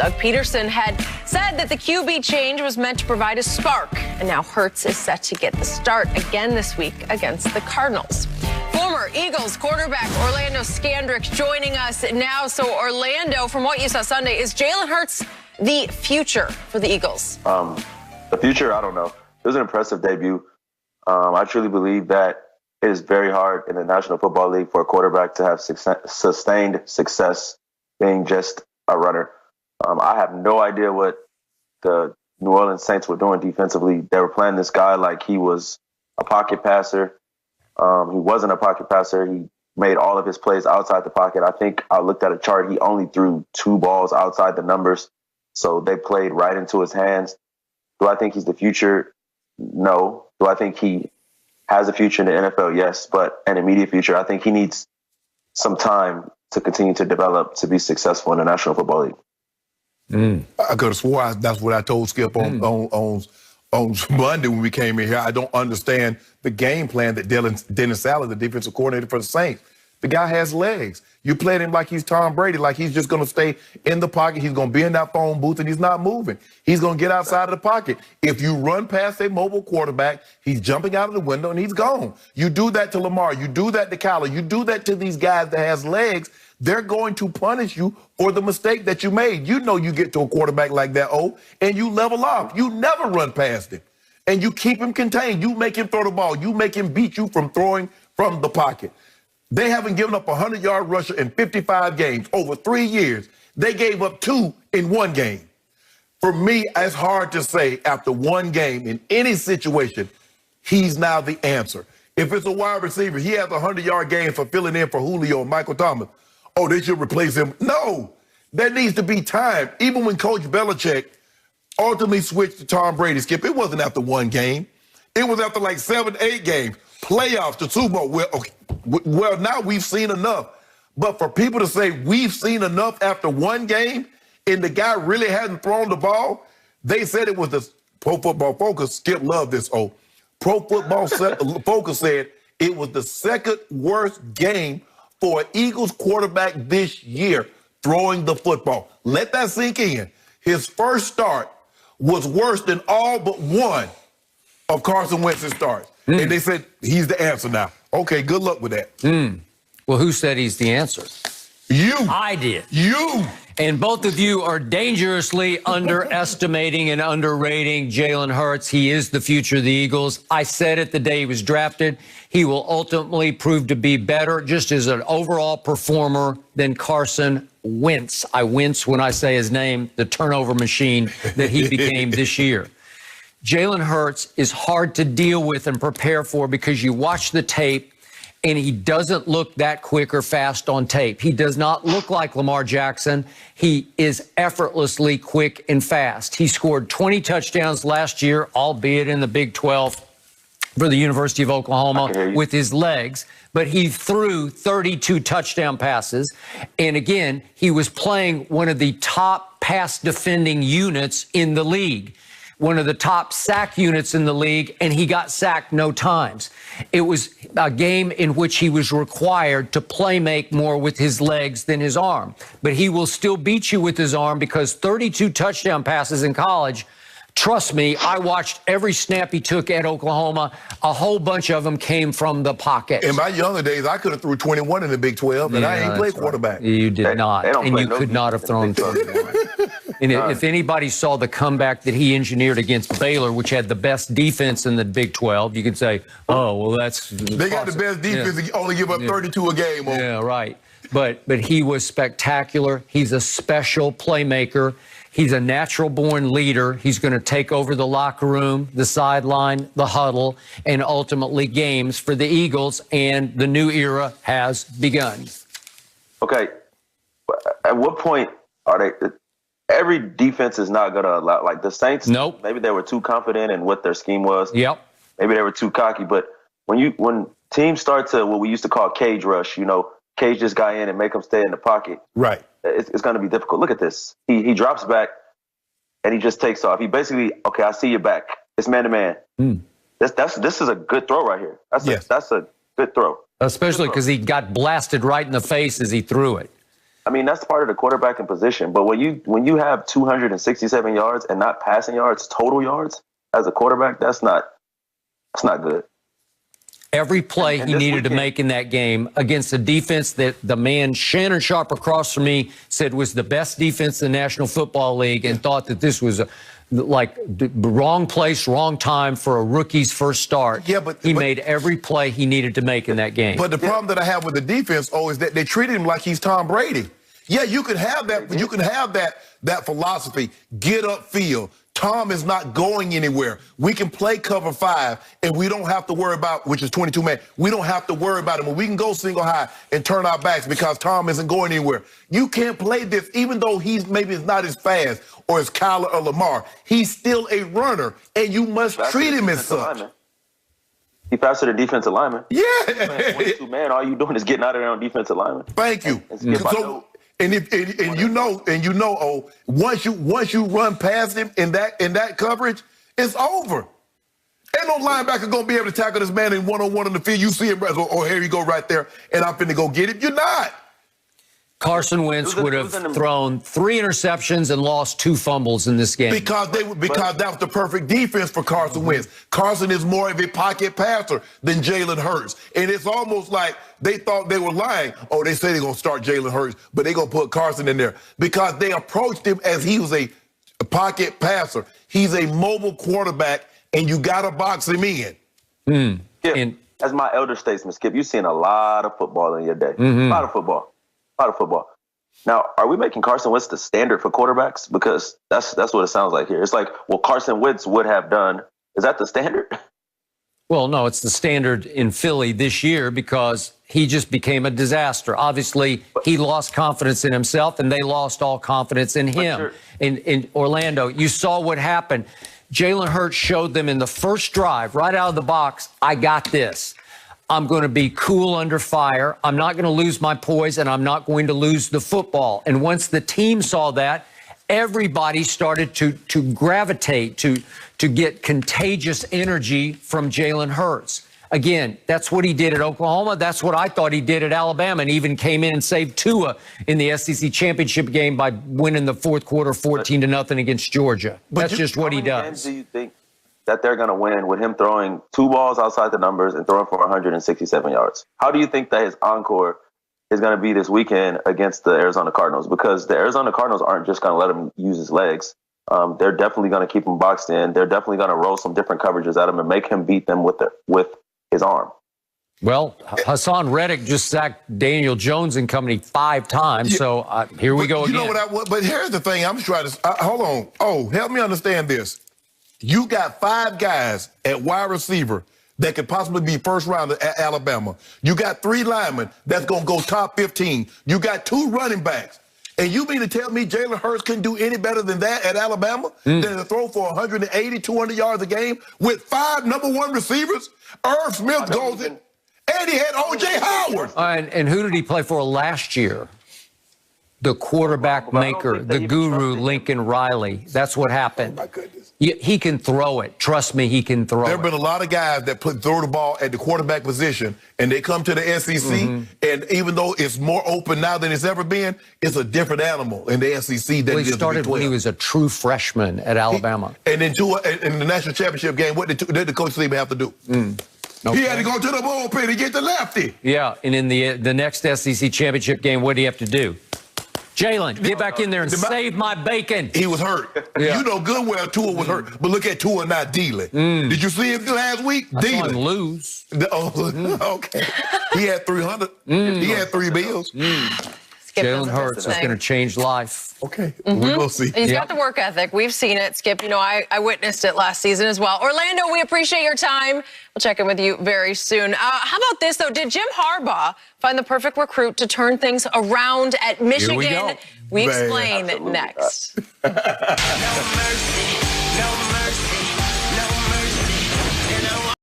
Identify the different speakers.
Speaker 1: Doug Peterson had said that the QB change was meant to provide a spark, and now Hurts is set to get the start again this week against the Cardinals. Former Eagles quarterback Orlando Scandrick joining us now. So, Orlando, from what you saw Sunday, is Jalen Hurts the future for the Eagles?
Speaker 2: The future, I don't know. It was an impressive debut. I truly believe that it is very hard in the National Football League for a quarterback to have sustained success being just a runner. I have no idea what the New Orleans Saints were doing defensively. They were playing this guy like he was a pocket passer. He wasn't a pocket passer. He made all of his plays outside the pocket. I think I looked at a chart. He only threw 2 balls outside the numbers. So they played right into his hands. Do I think he's the future? No. Do I think he has a future in the NFL? Yes. But an immediate future, I think he needs some time to continue to develop to be successful in the National Football League.
Speaker 3: I could have swore that's what I told Skip on Monday when we came in here. I don't understand the game plan that Dennis Allen, the defensive coordinator for the Saints. The guy has legs. You played him like he's Tom Brady, like he's just going to stay in the pocket. He's going to be in that phone booth and he's not moving. He's going to get outside of the pocket. If you run past a mobile quarterback, he's jumping out of the window and he's gone. You do that to Lamar. You do that to Kyler. You do that to these guys that has legs. They're going to punish you for the mistake that you made. You know you get to a quarterback like that, and you level off. You never run past him. And you keep him contained. You make him throw the ball. You make him beat you from throwing from the pocket. They haven't given up a 100-yard rusher in 55 games over 3 years. They gave up 2 in 1 game. For me, it's hard to say after 1 game in any situation, he's now the answer. If it's a wide receiver, he has a 100-yard game for filling in for Julio and Michael Thomas. Oh, they should replace him. No, there needs to be time. Even when Coach Belichick ultimately switched to Tom Brady, Skip, it wasn't after 1 game. It was after like 7, 8 games. Playoffs, the Super Bowl. Well, now we've seen enough. But for people to say we've seen enough after 1 game and the guy really hasn't thrown the ball, they said it was the Pro Football Focus. Skip loved this. Pro Football Focus said it was the 2nd worst game for an Eagles quarterback this year throwing the football. Let that sink in. His first start was worse than all but 1 of Carson Wentz's starts. And they said he's the answer now. Okay, good luck with that.
Speaker 4: Well, who said he's the answer?
Speaker 3: You.
Speaker 4: I did.
Speaker 3: You.
Speaker 4: And both of you are dangerously underestimating and underrating Jalen Hurts. He is the future of the Eagles. I said it the day he was drafted. He will ultimately prove to be better just as an overall performer than Carson Wentz. I wince when I say his name, the turnover machine that he became this year. Jalen Hurts is hard to deal with and prepare for because you watch the tape and he doesn't look that quick or fast on tape. He does not look like Lamar Jackson. He is effortlessly quick and fast. He scored 20 touchdowns last year, albeit in the Big 12 for the University of Oklahoma with his legs. But he threw 32 touchdown passes. And again, he was playing one of the top pass defending units in the league, one of the top sack units in the league, and he got sacked no times. It was a game in which he was required to play make more with his legs than his arm. But he will still beat you with his arm because 32 touchdown passes in college, trust me, I watched every snap he took at Oklahoma. A whole bunch of them came from the pocket.
Speaker 3: In my younger days, I could have threw 21 in the Big 12, and I ain't played quarterback.
Speaker 4: You did not, and you could not have thrown 21. And if anybody saw the comeback that he engineered against Baylor, which had the best defense in the Big 12, you could say, oh, well, that's...
Speaker 3: They got the best defense and only give up 32 a game.
Speaker 4: Yeah, right. But he was spectacular. He's a special playmaker. He's a natural-born leader. He's going to take over the locker room, the sideline, the huddle, and ultimately games for the Eagles, and the new era has begun.
Speaker 2: Okay. At what point are they... Every defense is not going to allow, like the Saints,
Speaker 4: nope.
Speaker 2: Maybe they were too confident in what their scheme was.
Speaker 4: Yep.
Speaker 2: Maybe they were too cocky. But when teams start to what we used to call cage rush, cage this guy in and make him stay in the pocket. Right. It's going to be difficult. Look at this. He drops back and he just takes off. He basically, okay, I see your back. It's man to man. This is a good throw right here. That's a good throw.
Speaker 4: Especially because he got blasted right in the face as he threw it.
Speaker 2: I mean, that's part of the quarterbacking position. But when you have 267 yards and not passing yards, total yards as a quarterback, that's not good.
Speaker 4: Every play
Speaker 2: And
Speaker 4: he
Speaker 2: this
Speaker 4: needed to
Speaker 2: weekend-
Speaker 4: make in that game against a defense that the man Shannon Sharp across from me said was the best defense in the National Football League, and thought that this was the wrong place, wrong time for a rookie's first start.
Speaker 3: Yeah, but
Speaker 4: he made every play he needed to make in that game.
Speaker 3: But the problem that I have with the defense, is that they treated him like he's Tom Brady. Yeah, you can have that. You can have that philosophy. Get upfield. Tom is not going anywhere. We can play cover 5, and we don't have to worry about, which is 22 man. We don't have to worry about him. We can go single high and turn our backs because Tom isn't going anywhere. You can't play this, even though he's maybe not as fast or as Kyler or Lamar. He's still a runner, and you must treat him as such.
Speaker 2: He faster than defensive lineman.
Speaker 3: Yeah.
Speaker 2: 22 man, all you doing is getting out of there on defensive lineman.
Speaker 3: Thank you. Once you run past him in that coverage, it's over. Ain't no linebacker gonna be able to tackle this man in one-on-one in the field. You see him, here you go right there, and I'm finna go get him. You're not.
Speaker 4: Carson Wentz would have thrown 3 interceptions and lost 2 fumbles in this game.
Speaker 3: Because that was the perfect defense for Carson Wentz. Carson is more of a pocket passer than Jalen Hurts. And it's almost like they thought they were lying. Oh, they say they're going to start Jalen Hurts, but they're going to put Carson in there. Because they approached him as he was a pocket passer. He's a mobile quarterback, and you got to box him in.
Speaker 2: Skip, as my elder statesman, Skip, you've seen a lot of football in your day. A lot of football. Now, are we making Carson Wentz the standard for quarterbacks? Because that's what it sounds like here. It's like, well, Carson Wentz would have done. Is that the standard?
Speaker 4: Well, no, it's the standard in Philly this year because he just became a disaster. Obviously, he lost confidence in himself, and they lost all confidence in him. In Orlando, you saw what happened. Jalen Hurts showed them in the first drive, right out of the box, I got this. I'm going to be cool under fire. I'm not going to lose my poise, and I'm not going to lose the football. And once the team saw that, everybody started to gravitate, to get contagious energy from Jalen Hurts. Again, that's what he did at Oklahoma. That's what I thought he did at Alabama, and even came in and saved Tua in the SEC championship game by winning the fourth quarter 14-0 against Georgia. That's just what he does.
Speaker 2: How many games do you think that they're going to win with him throwing 2 balls outside the numbers and throwing for 167 yards? How do you think that his encore is going to be this weekend against the Arizona Cardinals? Because the Arizona Cardinals aren't just going to let him use his legs. They're definitely going to keep him boxed in. They're definitely going to roll some different coverages at him and make him beat them with his arm.
Speaker 4: Well, Hassan Reddick just sacked Daniel Jones and company 5 times. So here we go again.
Speaker 3: You know but here's the thing. I'm just trying to hold on. Oh, help me understand this. You got 5 guys at wide receiver that could possibly be first round at Alabama. You got 3 linemen that's going to go top 15. You got 2 running backs. And you mean to tell me Jalen Hurts couldn't do any better than that at Alabama? Than to throw for 180, 200 yards a game with 5 number 1 receivers? Irv Smith goes in, and he had O.J. Howard.
Speaker 4: And who did he play for last year? The quarterback maker, the guru, Lincoln Riley. That's what happened.
Speaker 3: Oh, my goodness.
Speaker 4: He can throw it. Trust me, he can throw it.
Speaker 3: There have been a lot of guys that throw the ball at the quarterback position, and they come to the SEC, and even though it's more open now than it's ever been, it's a different animal in the SEC than it is in the Big 12.
Speaker 4: He started when he was a true freshman at Alabama.
Speaker 3: And then in the national championship game, what did the coach even have to do? Okay. He had to go to the bullpen to get the lefty.
Speaker 4: Yeah, and in the next SEC championship game, what did he have to do? Jalen, get back in there and save my bacon.
Speaker 3: He was hurt. Yeah. You know good well Tua was hurt, but look at Tua not dealing. Did you see him last week?
Speaker 4: I saw him lose.
Speaker 3: Okay. He had 300. He had 3 bills.
Speaker 4: Jalen Hurts is going to change life.
Speaker 3: Okay, we will see.
Speaker 1: He's got the work ethic. We've seen it, Skip. You know, I witnessed it last season as well. Orlando, we appreciate your time. We'll check in with you very soon. How about this, though? Did Jim Harbaugh find the perfect recruit to turn things around at Michigan?
Speaker 4: Here we go.
Speaker 1: We explain next.
Speaker 2: No mercy, no mercy.